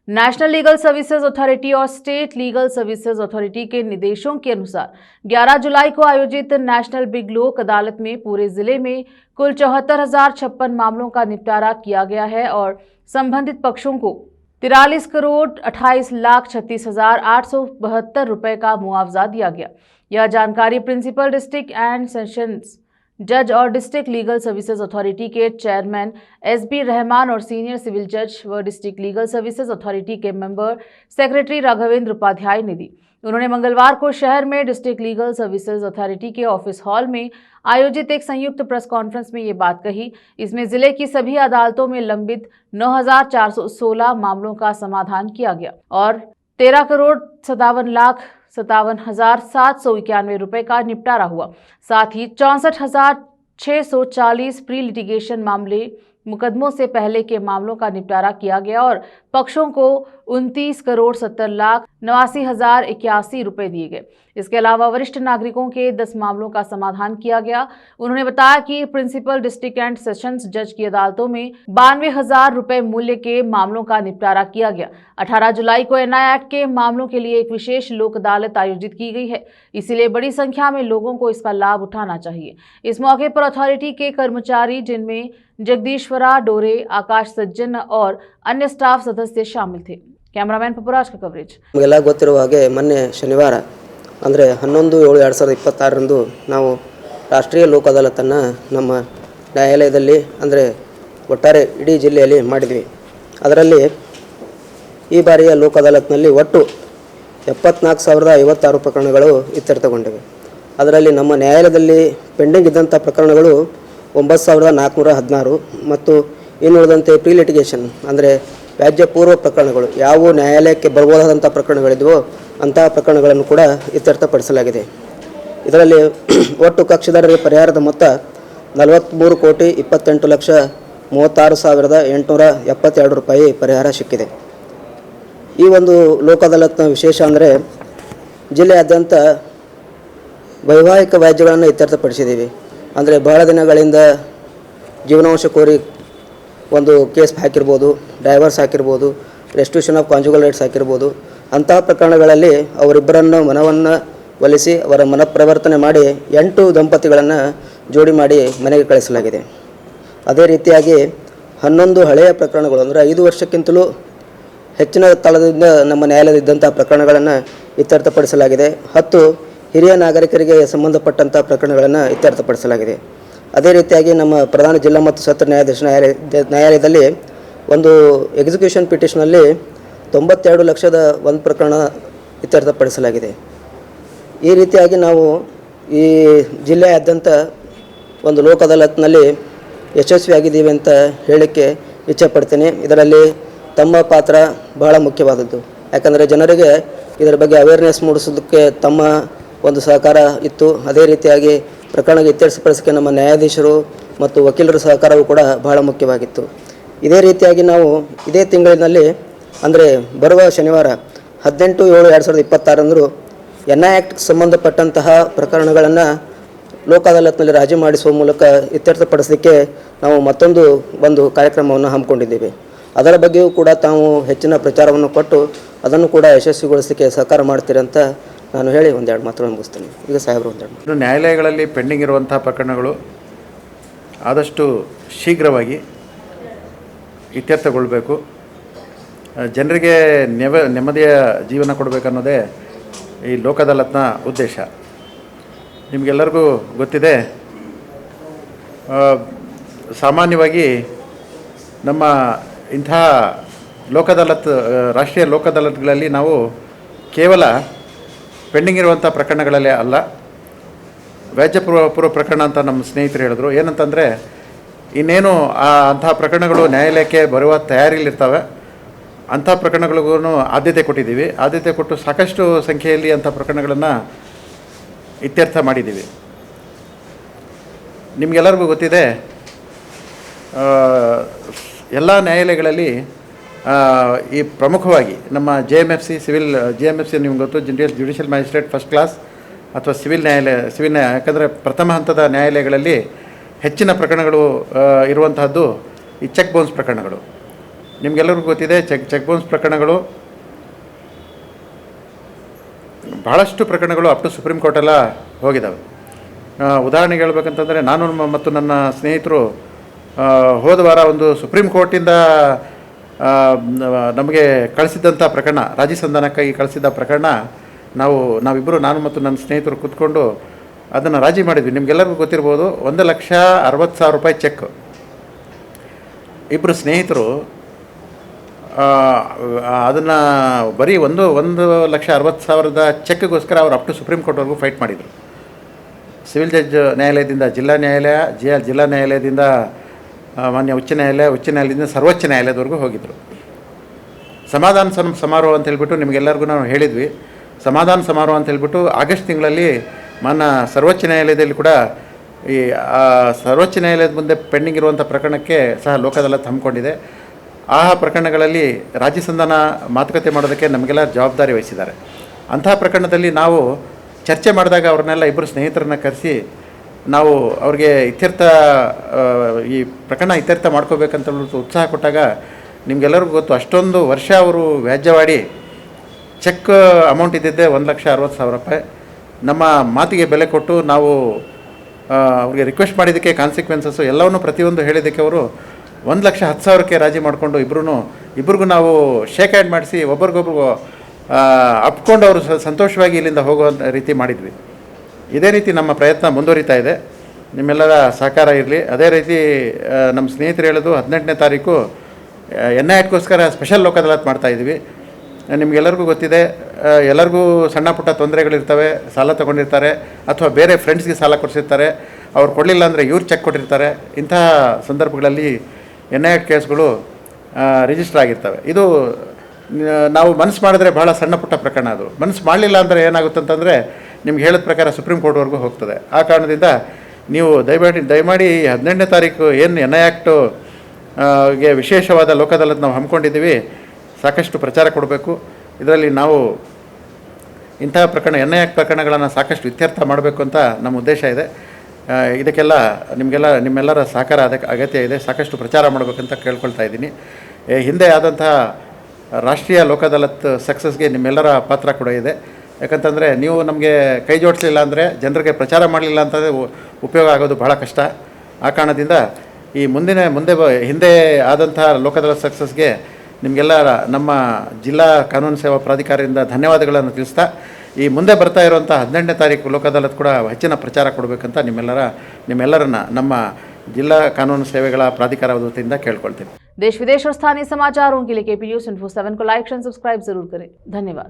National legal services authority और state legal services authority के निर्देशों के अनुसार 11 जुलाई को आयोजित नेशनल बिग लोक अदालत में पूरे जिले में कुल 74,056 मामलों का निपटारा किया गया है और संबंधित पक्षों को 43,28,36,872 रुपए का मुआवजा दिया गया। यह जानकारी प्रिंसिपल डिस्ट्रिक्ट एंड सेशंस जज और डिस्ट्रिक्ट लीगल सर्विसेज अथॉरिटी के चेयरमैन एसबी रहमान और सीनियर सिविल जज व डिस्ट्रिक्ट लीगल सर्विसेज अथॉरिटी के मेंबर सेक्रेटरी राघवेंद्र उपाध्याय ने दी। उन्होंने मंगलवार को शहर में डिस्ट्रिक्ट लीगल सर्विसेज अथॉरिटी के ऑफिस हॉल में आयोजित एक संयुक्त प्रेस कॉन्फ्रेंस में ये बात कही। इसमें जिले की सभी अदालतों में लंबित 9,416 मामलों का समाधान किया गया और 13,57,57,791 रुपए का निपटारा हुआ। साथ ही 64,640 प्री लिटिगेशन मामले मुकदमों से पहले के मामलों का निपटारा किया गया और पक्षों को 29,70,89,081 रुपए दिए गए। इसके अलावा वरिष्ठ नागरिकों के 10 मामलों का समाधान किया गया। उन्होंने बताया कि प्रिंसिपल डिस्ट्रिक्ट एंड सेशंस जज की अदालतों में 92,000 रुपए मूल्य के मामलों का निपटारा किया गया। 18 जुलाई को एनआई एक्ट के मामलों के लिए एक विशेष लोक अदालत आयोजित की गई है, इसीलिए बड़ी संख्या में लोगों को इसका लाभ उठाना चाहिए। इस मौके पर अथॉरिटी के कर्मचारी जिनमें जगदीश्वरा डोरे, आकाश सज्जन और अन्य स्टाफ सदस्य शामिल थे। कैमरामैन पपुराज का कवरेज। ನಮಗೆಲ್ಲ ಗೊತ್ತಿರುವ ಹಾಗೆ ಮೊನ್ನೆ ಶನಿವಾರ ಅಂದರೆ 11/7/2026 ನಾವು ರಾಷ್ಟ್ರೀಯ ಲೋಕ ಅದಾಲತನ್ನು ನಮ್ಮ ನ್ಯಾಯಾಲಯದಲ್ಲಿ ಅಂದರೆ ಒಟ್ಟಾರೆ ಇಡೀ ಜಿಲ್ಲೆಯಲ್ಲಿ ಮಾಡಿದ್ವಿ. ಅದರಲ್ಲಿ ಈ ಬಾರಿಯ ಲೋಕ ಅದಾಲತ್ನಲ್ಲಿ ಒಟ್ಟು 74,056 ಪ್ರಕರಣಗಳು ಇತ್ಯರ್ಥಗೊಂಡಿವೆ. ಅದರಲ್ಲಿ ನಮ್ಮ ನ್ಯಾಯಾಲಯದಲ್ಲಿ ಪೆಂಡಿಂಗ್ ಇದ್ದಂಥ ಪ್ರಕರಣಗಳು 9,416 ಮತ್ತು ಇನ್ನುಳಿದಂತೆ ಪ್ರೀ ಲಿಟಿಗೇಷನ್ ಅಂದರೆ ವ್ಯಾಜ್ಯ ಪೂರ್ವ ಪ್ರಕರಣಗಳು ಯಾವ ನ್ಯಾಯಾಲಯಕ್ಕೆ ಬರಬಹುದಾದಂಥ ಪ್ರಕರಣಗಳಿದ್ವೋ ಅಂತಹ ಪ್ರಕರಣಗಳನ್ನು ಕೂಡ ಇತ್ಯರ್ಥಪಡಿಸಲಾಗಿದೆ. ಇದರಲ್ಲಿ ಒಟ್ಟು ಕಕ್ಷಿದಾರರಿಗೆ ಪರಿಹಾರದ ಮೊತ್ತ 43,28,36,872 ರೂಪಾಯಿ ಪರಿಹಾರ ಸಿಕ್ಕಿದೆ. ಈ ಒಂದು ಲೋಕ ಅದಾಲತ್ನ ವಿಶೇಷ ಅಂದರೆ ಜಿಲ್ಲೆಯಾದ್ಯಂತ ವೈವಾಹಿಕ ವ್ಯಾಜ್ಯಗಳನ್ನು ಇತ್ಯರ್ಥಪಡಿಸಿದ್ದೀವಿ. ಅಂದರೆ ಬಹಳ ದಿನಗಳಿಂದ ಜೀವನಾಂಶ ಕೋರಿ ಒಂದು ಕೇಸ್ ಹಾಕಿರ್ಬೋದು, ಡೈವರ್ಸ್ ಹಾಕಿರ್ಬೋದು, ರೆಸ್ಟಿಟ್ಯೂಷನ್ ಆಫ್ ಕಾಂಜುಗಲ್ ರೈಟ್ಸ್ ಹಾಕಿರ್ಬೋದು. ಅಂತಹ ಪ್ರಕರಣಗಳಲ್ಲಿ ಅವರಿಬ್ಬರನ್ನು ಮನವನ್ನು ಒಲಿಸಿ ಅವರ ಮನಪ್ರವರ್ತನೆ ಮಾಡಿ 8 ದಂಪತಿಗಳನ್ನು ಜೋಡಿ ಮಾಡಿ ಮನೆಗೆ ಕಳಿಸಲಾಗಿದೆ. ಅದೇ ರೀತಿಯಾಗಿ 11 ಹಳೆಯ ಪ್ರಕರಣಗಳು ಅಂದರೆ 5 ವರ್ಷಕ್ಕಿಂತಲೂ ಹೆಚ್ಚಿನ ಸ್ಥಳದಿಂದ ನಮ್ಮ ನ್ಯಾಯಾಲಯದಿದ್ದಂಥ ಪ್ರಕರಣಗಳನ್ನು ಇತ್ಯರ್ಥಪಡಿಸಲಾಗಿದೆ. 10 ಹಿರಿಯ ನಾಗರಿಕರಿಗೆ ಸಂಬಂಧಪಟ್ಟಂಥ ಪ್ರಕರಣಗಳನ್ನು ಇತ್ಯರ್ಥಪಡಿಸಲಾಗಿದೆ. ಅದೇ ರೀತಿಯಾಗಿ ನಮ್ಮ ಪ್ರಧಾನ ಜಿಲ್ಲಾ ಮತ್ತು ಸತ್ರ ನ್ಯಾಯಾಧೀಶ ನ್ಯಾಯಾಲಯದಲ್ಲಿ ಒಂದು ಎಕ್ಸಿಕ್ಯೂಷನ್ ಪಿಟಿಷನಲ್ಲಿ 92,01,000 ಪ್ರಕರಣ ಇತ್ಯರ್ಥಪಡಿಸಲಾಗಿದೆ. ಈ ರೀತಿಯಾಗಿ ನಾವು ಈ ಜಿಲ್ಲೆಯಾದ್ಯಂತ ಒಂದು ಲೋಕ ಅದಾಲತ್ನಲ್ಲಿ ಯಶಸ್ವಿಯಾಗಿದ್ದೀವಿ ಅಂತ ಹೇಳಲಿಕ್ಕೆ ಇಚ್ಛೆಪಡ್ತೀನಿ. ಇದರಲ್ಲಿ ತಮ್ಮ ಪಾತ್ರ ಬಹಳ ಮುಖ್ಯವಾದದ್ದು. ಯಾಕಂದರೆ ಜನರಿಗೆ ಇದರ ಬಗ್ಗೆ ಅವೇರ್ನೆಸ್ ಮೂಡಿಸೋದಕ್ಕೆ ತಮ್ಮ ಒಂದು ಸಹಕಾರ ಇತ್ತು. ಅದೇ ರೀತಿಯಾಗಿ ಪ್ರಕರಣ ಇತ್ಯರ್ಥಪಡಿಸೋಕ್ಕೆ ನಮ್ಮ ನ್ಯಾಯಾಧೀಶರು ಮತ್ತು ವಕೀಲರ ಸಹಕಾರವೂ ಕೂಡ ಬಹಳ ಮುಖ್ಯವಾಗಿತ್ತು. ಇದೇ ರೀತಿಯಾಗಿ ನಾವು ಇದೇ ತಿಂಗಳಿನಲ್ಲಿ ಅಂದರೆ ಬರುವ ಶನಿವಾರ 18/7/2026 ಎನ್ಐ ಆ್ಯಕ್ಟ್ಗೆ ಸಂಬಂಧಪಟ್ಟಂತಹ ಪ್ರಕರಣಗಳನ್ನು ಲೋಕ ಅದಾಲತ್ನಲ್ಲಿ ರಾಜಿ ಮಾಡಿಸುವ ಮೂಲಕ ಇತ್ಯರ್ಥಪಡಿಸಲಿಕ್ಕೆ ನಾವು ಒಂದು ಕಾರ್ಯಕ್ರಮವನ್ನು ಹಮ್ಮಿಕೊಂಡಿದ್ದೀವಿ. ಅದರ ಬಗ್ಗೆಯೂ ಕೂಡ ತಾವು ಹೆಚ್ಚಿನ ಪ್ರಚಾರವನ್ನು ಕೊಟ್ಟು ಅದನ್ನು ಕೂಡ ಯಶಸ್ವಿಗೊಳಿಸಲಿಕ್ಕೆ ಸಹಕಾರ ಮಾಡ್ತೀರಂತ ನಾನು ಹೇಳಿ ಒಂದೆರಡು ಮಾತುಗಳನ್ನು ಮುಗಿಸ್ತೀನಿ. ಈಗ ಸಾಹೇಬರು ಒಂದೆರಡು ನ್ಯಾಯಾಲಯಗಳಲ್ಲಿ ಪೆಂಡಿಂಗ್ ಇರುವಂಥ ಪ್ರಕರಣಗಳು ಆದಷ್ಟು ಶೀಘ್ರವಾಗಿ ಇತ್ಯರ್ಥಗೊಳ್ಳಬೇಕು. ಜನರಿಗೆ ನೆಮ್ಮದಿಯ ಜೀವನ ಕೊಡಬೇಕನ್ನೋದೇ ಈ ಲೋಕ ಅದಾಲತ್ನ ಉದ್ದೇಶ. ನಿಮಗೆಲ್ಲರಿಗೂ ಗೊತ್ತಿದೆ, ಸಾಮಾನ್ಯವಾಗಿ ನಮ್ಮ ಇಂಥ ಲೋಕ ಅದಾಲತ್ ರಾಷ್ಟ್ರೀಯ ಲೋಕ ಅದಾಲತ್ಗಳಲ್ಲಿ ನಾವು ಕೇವಲ ಪೆಂಡಿಂಗ್ ಇರುವಂಥ ಪ್ರಕರಣಗಳಲ್ಲೇ ಅಲ್ಲ, ವ್ಯಾಜ್ಯ ಪೂರ್ವ ಪ್ರಕರಣ ಅಂತ ನಮ್ಮ ಸ್ನೇಹಿತರು ಹೇಳಿದ್ರು. ಏನಂತಂದರೆ ಇನ್ನೇನು ಅಂಥ ಪ್ರಕರಣಗಳು ನ್ಯಾಯಾಲಯಕ್ಕೆ ಬರುವ ತಯಾರಿಲಿರ್ತವೆ ಅಂಥ ಪ್ರಕರಣಗಳಿಗೂ ಆದ್ಯತೆ ಕೊಟ್ಟಿದ್ದೀವಿ. ಆದ್ಯತೆ ಕೊಟ್ಟು ಸಾಕಷ್ಟು ಸಂಖ್ಯೆಯಲ್ಲಿ ಅಂಥ ಪ್ರಕರಣಗಳನ್ನು ಇತ್ಯರ್ಥ ಮಾಡಿದ್ದೀವಿ. ನಿಮಗೆಲ್ಲರಿಗೂ ಗೊತ್ತಿದೆ, ಎಲ್ಲ ನ್ಯಾಯಾಲಯಗಳಲ್ಲಿ ಈ ಪ್ರಮುಖವಾಗಿ ನಮ್ಮ JMFC ನಿಮ್ಗೆ ಗೊತ್ತು, ಜುಡಿಷಿಯಲ್ ಮ್ಯಾಜಿಸ್ಟ್ರೇಟ್ ಫಸ್ಟ್ ಕ್ಲಾಸ್ ಅಥವಾ ಸಿವಿಲ್ ನ್ಯಾಯಾಲಯ. ಯಾಕಂದರೆ ಪ್ರಥಮ ಹಂತದ ನ್ಯಾಯಾಲಯಗಳಲ್ಲಿ ಹೆಚ್ಚಿನ ಪ್ರಕರಣಗಳು ಇರುವಂತಹದ್ದು ಈ ಚೆಕ್ ಬೌನ್ಸ್ ಪ್ರಕರಣಗಳು. ನಿಮಗೆಲ್ಲರಿಗೂ ಗೊತ್ತಿದೆ, ಚೆಕ್ ಬೌನ್ಸ್ ಪ್ರಕರಣಗಳು ಭಾಳಷ್ಟು ಪ್ರಕರಣಗಳು ಅಪ್ ಟು ಸುಪ್ರೀಂ ಕೋರ್ಟೆಲ್ಲ ಹೋಗಿದ್ದಾವೆ. ಉದಾಹರಣೆಗೆ ಹೇಳ್ಬೇಕಂತಂದರೆ, ನಾನು ಮತ್ತು ನನ್ನ ಸ್ನೇಹಿತರು ಹೋದ ವಾರ ಒಂದು ಸುಪ್ರೀಂ ಕೋರ್ಟಿಂದ ನಮಗೆ ಕಳಿಸಿದ್ದಂಥ ಪ್ರಕರಣ, ರಾಜಿ ಸಂಧಾನಕ್ಕಾಗಿ ಕಳಿಸಿದ್ದ ಪ್ರಕರಣ, ನಾವಿಬ್ಬರು, ನಾನು ಮತ್ತು ನನ್ನ ಸ್ನೇಹಿತರು ಕೂತ್ಕೊಂಡು ಅದನ್ನು ರಾಜಿ ಮಾಡಿದ್ವಿ. ನಿಮಗೆಲ್ಲರಿಗೂ ಗೊತ್ತಿರ್ಬೋದು, 1,60,000 ರೂಪಾಯಿ ಚೆಕ್. ಇಬ್ಬರು ಸ್ನೇಹಿತರು ಅದನ್ನು ಬರೀ 1,60,000 ಚೆಕ್ಗೋಸ್ಕರ ಅವರು ಅಪ್ ಟು ಸುಪ್ರೀಂ ಕೋರ್ಟ್ವರೆಗೂ ಫೈಟ್ ಮಾಡಿದರು. ಸಿವಿಲ್ ಜಡ್ಜ್ ನ್ಯಾಯಾಲಯದಿಂದ ಜಿಲ್ಲಾ ನ್ಯಾಯಾಲಯದಿಂದ ಮಾನ್ಯ ಉಚ್ಚ ನ್ಯಾಯಾಲಯದಿಂದ ಸರ್ವೋಚ್ಚ ನ್ಯಾಯಾಲಯದವರೆಗೂ ಹೋಗಿದ್ದರು. ಸಮಾಧಾನ ಸಮಾರೋಹ ಅಂತ ಹೇಳ್ಬಿಟ್ಟು ನಿಮಗೆಲ್ಲರಿಗೂ ನಾವು ಹೇಳಿದ್ವಿ. ಸಮಾಧಾನ ಸಮಾರೋಹ ಅಂತ ಹೇಳ್ಬಿಟ್ಟು ಆಗಸ್ಟ್ ತಿಂಗಳಲ್ಲಿ ಮಾನ್ಯ ಸರ್ವೋಚ್ಚ ನ್ಯಾಯಾಲಯದಲ್ಲಿ ಕೂಡ ಈ ಸರ್ವೋಚ್ಚ ನ್ಯಾಯಾಲಯದ ಮುಂದೆ ಪೆಂಡಿಂಗ್ ಇರುವಂಥ ಪ್ರಕರಣಕ್ಕೆ ಸಹ ಲೋಕ ಅದಾಲತ್ ಹಮ್ಮಿಕೊಂಡಿದೆ. ಆ ಪ್ರಕರಣಗಳಲ್ಲಿ ರಾಜಿ ಸಂಧಾನ ಮಾತುಕತೆ ಮಾಡೋದಕ್ಕೆ ನಮಗೆಲ್ಲ ಜವಾಬ್ದಾರಿ ವಹಿಸಿದ್ದಾರೆ. ಅಂತಹ ಪ್ರಕರಣದಲ್ಲಿ ನಾವು ಚರ್ಚೆ ಮಾಡಿದಾಗ ಅವ್ರನ್ನೆಲ್ಲ ಇಬ್ಬರು ಸ್ನೇಹಿತರನ್ನ ಕರೆಸಿ ನಾವು ಅವ್ರಿಗೆ ಈ ಪ್ರಕರಣ ಇತ್ಯರ್ಥ ಮಾಡ್ಕೋಬೇಕಂತ ಉತ್ಸಾಹ ಕೊಟ್ಟಾಗ, ನಿಮಗೆಲ್ಲರಿಗೂ ಗೊತ್ತು, ಅಷ್ಟೊಂದು ವರ್ಷ ಅವರು ವ್ಯಾಜ್ಯವಾಡಿ ಚೆಕ್ ಅಮೌಂಟ್ ಇದ್ದಿದ್ದೆ 1,60,000 ರೂಪಾಯಿ. ನಮ್ಮ ಮಾತಿಗೆ ಬೆಲೆ ಕೊಟ್ಟು ನಾವು ಅವ್ರಿಗೆ ರಿಕ್ವೆಸ್ಟ್ ಮಾಡಿದ್ದಕ್ಕೆ ಕಾನ್ಸಿಕ್ವೆನ್ಸಸ್ಸು ಎಲ್ಲವನ್ನೂ ಪ್ರತಿಯೊಂದು ಹೇಳಿದ್ದಕ್ಕೆ ಅವರು 1,10,000ಕ್ಕೆ ರಾಜಿ ಮಾಡಿಕೊಂಡು ಇಬ್ಬರಿಗೂ ನಾವು ಶೇಕ್ ಹ್ಯಾಂಡ್ ಮಾಡಿಸಿ ಒಬ್ರಿಗೊಬ್ರಿಗೂ ಅಪ್ಕೊಂಡು ಅವರು ಸಂತೋಷವಾಗಿ ಇಲ್ಲಿಂದ ಹೋಗೋ ರೀತಿ ಮಾಡಿದ್ವಿ. ಇದೇ ರೀತಿ ನಮ್ಮ ಪ್ರಯತ್ನ ಮುಂದುವರಿತಾ ಇದೆ. ನಿಮ್ಮೆಲ್ಲರ ಸಹಕಾರ ಇರಲಿ. ಅದೇ ರೀತಿ ನಮ್ಮ ಸ್ನೇಹಿತರು ಹೇಳೋದು 18ನೇ ತಾರೀಕು NIAಗೋಸ್ಕರ ಸ್ಪೆಷಲ್ ಲೋಕ ಅದಾಲತ್ ಮಾಡ್ತಾಯಿದ್ವಿ. ನಿಮಗೆಲ್ಲರಿಗೂ ಗೊತ್ತಿದೆ, ಎಲ್ಲರಿಗೂ ಸಣ್ಣ ಪುಟ್ಟ ತೊಂದರೆಗಳಿರ್ತವೆ, ಸಾಲ ತೊಗೊಂಡಿರ್ತಾರೆ ಅಥವಾ ಬೇರೆ ಫ್ರೆಂಡ್ಸ್ಗೆ ಸಾಲ ಕೊಡಿಸಿರ್ತಾರೆ, ಅವ್ರು ಕೊಡಲಿಲ್ಲ ಅಂದರೆ ಇವ್ರು ಚೆಕ್ ಕೊಟ್ಟಿರ್ತಾರೆ. ಇಂತಹ ಸಂದರ್ಭಗಳಲ್ಲಿ NIA ಕೇಸ್ಗಳು ರಿಜಿಸ್ಟರ್ ಆಗಿರ್ತವೆ. ಇದು ನಾವು ಮನಸ್ಸು ಮಾಡಿದ್ರೆ ಭಾಳ ಸಣ್ಣ ಪುಟ್ಟ ಪ್ರಕರಣ. ಅದು ಮನಸ್ಸು ಮಾಡಲಿಲ್ಲ ಅಂದರೆ ಏನಾಗುತ್ತಂತಂದರೆ ನಿಮ್ಗೆ ಹೇಳಿದ ಪ್ರಕಾರ ಸುಪ್ರೀಂ ಕೋರ್ಟ್ವರೆಗೂ ಹೋಗ್ತದೆ. ಆ ಕಾರಣದಿಂದ ನೀವು ದಯಮಾಡಿ 18ನೇ ತಾರೀಕು ಏನು NIA ಗೆ ವಿಶೇಷವಾದ ಲೋಕ ಅದಾಲತ್ ನಾವು ಹಮ್ಮಿಕೊಂಡಿದ್ದೀವಿ, ಸಾಕಷ್ಟು ಪ್ರಚಾರ ಕೊಡಬೇಕು. ಇದರಲ್ಲಿ ನಾವು ಇಂತಹ NIA ಪ್ರಕರಣಗಳನ್ನು ಸಾಕಷ್ಟು ಇತ್ಯರ್ಥ ಮಾಡಬೇಕು ಅಂತ ನಮ್ಮ ಉದ್ದೇಶ ಇದೆ. ಇದಕ್ಕೆಲ್ಲ ನಿಮ್ಮೆಲ್ಲರ ಸಹಕಾರ ಅದಕ್ಕೆ ಅಗತ್ಯ ಇದೆ. ಸಾಕಷ್ಟು ಪ್ರಚಾರ ಮಾಡಬೇಕಂತ ಕೇಳ್ಕೊಳ್ತಾ ಇದ್ದೀನಿ. ಹಿಂದೆ ಆದಂತಹ ರಾಷ್ಟ್ರೀಯ ಲೋಕ ಅದಾಲತ್ ಸಕ್ಸಸ್ಗೆ ನಿಮ್ಮೆಲ್ಲರ ಪಾತ್ರ ಕೂಡ ಇದೆ. ಯಾಕಂತಂದರೆ ನೀವು ನಮಗೆ ಕೈ ಜೋಡಿಸಲಿಲ್ಲ ಅಂದರೆ, ಜನರಿಗೆ ಪ್ರಚಾರ ಮಾಡಲಿಲ್ಲ ಅಂತಂದರೆ ಉಪಯೋಗ ಆಗೋದು ಭಾಳ ಕಷ್ಟ. ಆ ಕಾರಣದಿಂದ ಈ ಹಿಂದೆ ಆದಂಥ ಲೋಕ ಅದಾಲತ್ ಸಕ್ಸಸ್ಗೆ ನಿಮಗೆಲ್ಲ ನಮ್ಮ ಜಿಲ್ಲಾ ಕಾನೂನು ಸೇವಾ ಪ್ರಾಧಿಕಾರದಿಂದ ಧನ್ಯವಾದಗಳನ್ನು ತಿಳಿಸ್ತಾ, ಈ ಮುಂದೆ ಬರ್ತಾ ಇರುವಂಥ 18ನೇ ತಾರೀಕು ಲೋಕ ಅದಾಲತ್ ಕೂಡ ಹೆಚ್ಚಿನ ಪ್ರಚಾರ ಕೊಡಬೇಕಂತ ನಿಮ್ಮೆಲ್ಲರನ್ನ ನಮ್ಮ जिला कानून सेवेಗಳ प्राधिकार वतीಯಿಂದ ಕೇಳ್ಕೊಳ್ತೀನಿ। देश विदेश और स्थानीय समाचारों के लिए KP News Info 7 को लाइक एंड सब्सक्राइब जरूर करें। धन्यवाद।